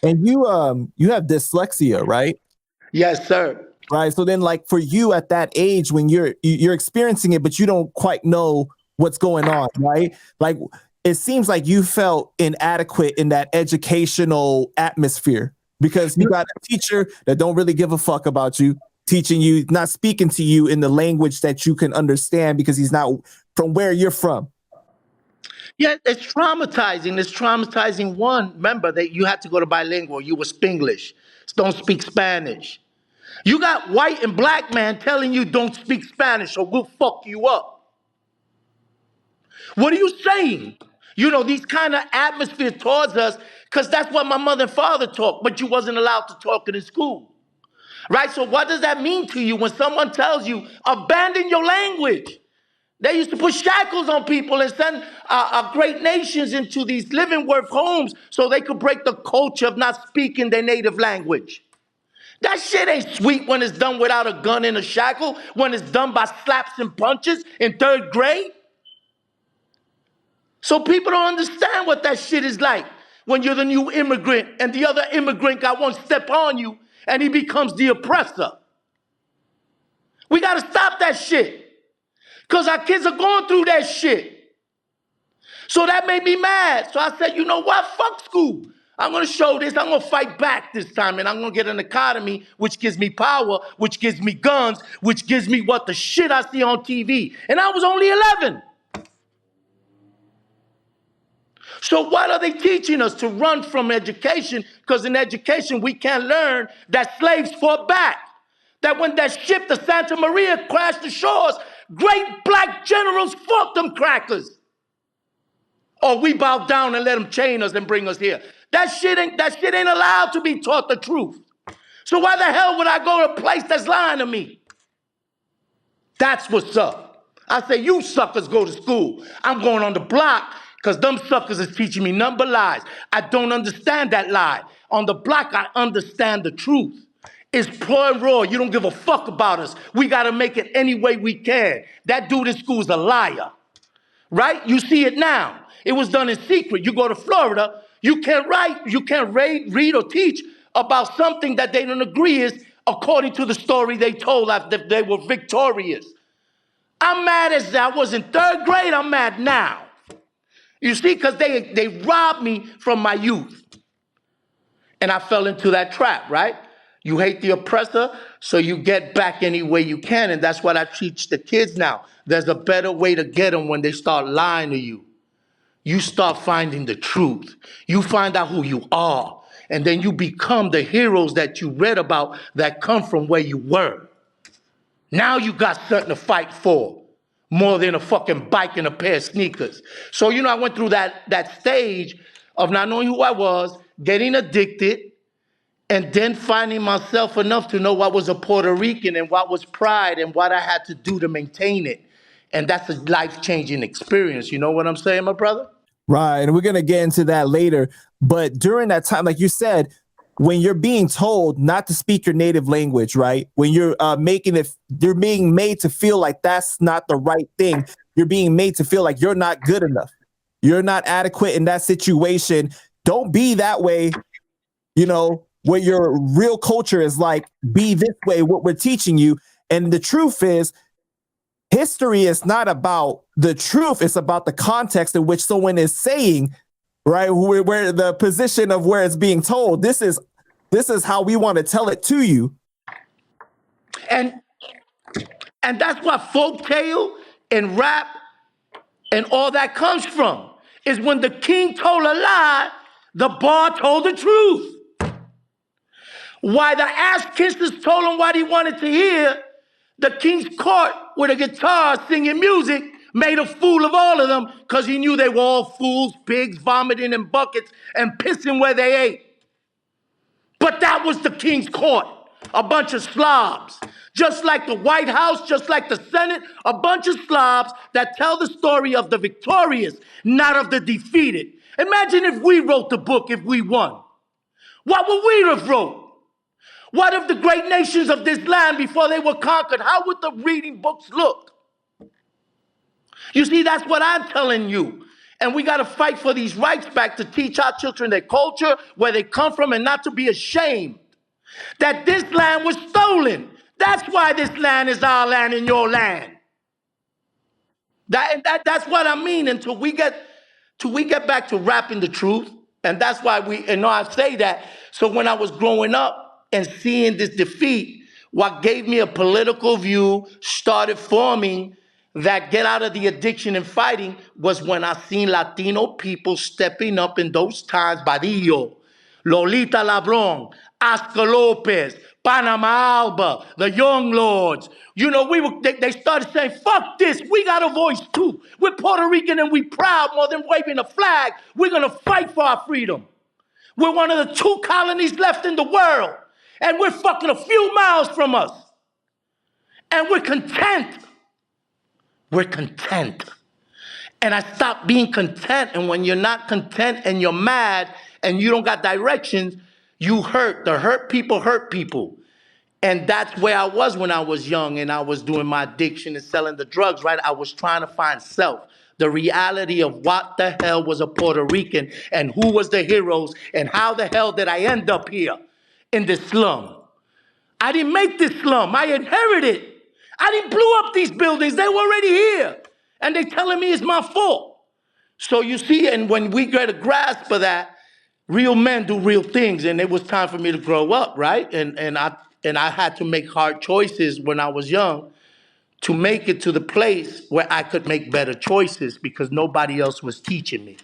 And you have dyslexia, right? Yes, sir. Right. So then, like, for you at that age when you're experiencing it, but you don't quite know what's going on, right? Like, it seems like you felt inadequate in that educational atmosphere because you got a teacher that don't really give a fuck about you, teaching you, not speaking to you in the language that you can understand because he's not from where you're from. Yeah, it's traumatizing. It's traumatizing. One, remember that you had to go to bilingual. You were Spanglish. Don't speak Spanish. You got white and black man telling you don't speak Spanish or we'll fuck you up. What are you saying? You know, these kind of atmosphere towards us, because that's what my mother and father taught, but you wasn't allowed to talk it in school. Right? So what does that mean to you when someone tells you, abandon your language? They used to put shackles on people and send great nations into these living worth homes so they could break the culture of not speaking their native language. That shit ain't sweet when it's done without a gun and a shackle, when it's done by slaps and punches in third grade. So people don't understand what that shit is like when you're the new immigrant and the other immigrant got one step on you and he becomes the oppressor. We got to stop that shit because our kids are going through that shit. So that made me mad. So I said, you know what? Fuck school. I'm going to show this. I'm going to fight back this time. And I'm going to get an academy, which gives me power, which gives me guns, which gives me what the shit I see on TV. And I was only 11. So what are they teaching us? To run from education? Because in education, we can't learn that slaves fought back. That when that ship, the Santa Maria, crashed the shores, great black generals fought them crackers. Or we bow down and let them chain us and bring us here. That shit ain't allowed to be taught the truth. So why the hell would I go to a place that's lying to me? That's what's up. I say, you suckers go to school. I'm going on the block because them suckers is teaching me number lies. I don't understand that lie. On the block, I understand the truth. It's pure and raw. You don't give a fuck about us. We got to make it any way we can. That dude in school is a liar. Right? You see it now. It was done in secret. You go to Florida, you can't write, you can't read or teach about something that they don't agree is according to the story they told after they were victorious. I'm mad as I was in third grade. I'm mad now. You see, because they robbed me from my youth. And I fell into that trap, right? You hate the oppressor, so you get back any way you can. And that's what I teach the kids now. There's a better way to get them when they start lying to you. You start finding the truth. You find out who you are. And then you become the heroes that you read about that come from where you were. Now you got something to fight for. More than a fucking bike and a pair of sneakers. So, you know, I went through that stage of not knowing who I was, getting addicted, and then finding myself enough to know what was a Puerto Rican and what was pride and what I had to do to maintain it. And that's a life-changing experience. You know what I'm saying, my brother? Right. And we're going to get into that later. But during that time, like you said, when you're being told not to speak your native language, right? When you're you're being made to feel like that's not the right thing. You're being made to feel like you're not good enough. You're not adequate in that situation. Don't be that way, you know, where your real culture is like, be this way, what we're teaching you. And the truth is, history is not about the truth. It's about the context in which someone is saying, right, where the position of where it's being told. This is how we want to tell it to you. And that's what folktale and rap and all that comes from. Is when the king told a lie, the bar told the truth. Why the ass kissers told him what he wanted to hear, the king's court with a guitar singing music made a fool of all of them because he knew they were all fools, pigs, vomiting in buckets and pissing where they ate. But that was the king's court, a bunch of slobs. Just like the White House, just like the Senate, a bunch of slobs that tell the story of the victorious, not of the defeated. Imagine if we wrote the book, if we won. What would we have wrote? What if the great nations of this land before they were conquered, how would the reading books look? You see, that's what I'm telling you. And we got to fight for these rights back to teach our children their culture, where they come from, and not to be ashamed that this land was stolen. That's why this land is our land and your land. That's what I mean. Till we get back to rapping the truth, and that's why I say that. So when I was growing up and seeing this defeat, what gave me a political view started forming that get out of the addiction and fighting was when I seen Latino people stepping up in those times. Badillo, Lolita Labron, Oscar Lopez, Panama Alba, the Young Lords. You know, they started saying, fuck this, we got a voice too. We're Puerto Rican and we proud more than waving a flag. We're gonna fight for our freedom. We're one of the 2 colonies left in the world. And we're fucking a few miles from us. And we're content. We're content. And I stopped being content. And when you're not content and you're mad and you don't got directions, you hurt. The hurt people hurt people. And that's where I was when I was young and I was doing my addiction and selling the drugs, right? I was trying to find self, the reality of what the hell was a Puerto Rican and who was the heroes and how the hell did I end up here in this slum? I didn't make this slum. I inherited it. I didn't blow up these buildings. They were already here. And they telling me it's my fault. So you see, and when we get a grasp of that, real men do real things. And it was time for me to grow up, right? And I had to make hard choices when I was young to make it to the place where I could make better choices because nobody else was teaching me.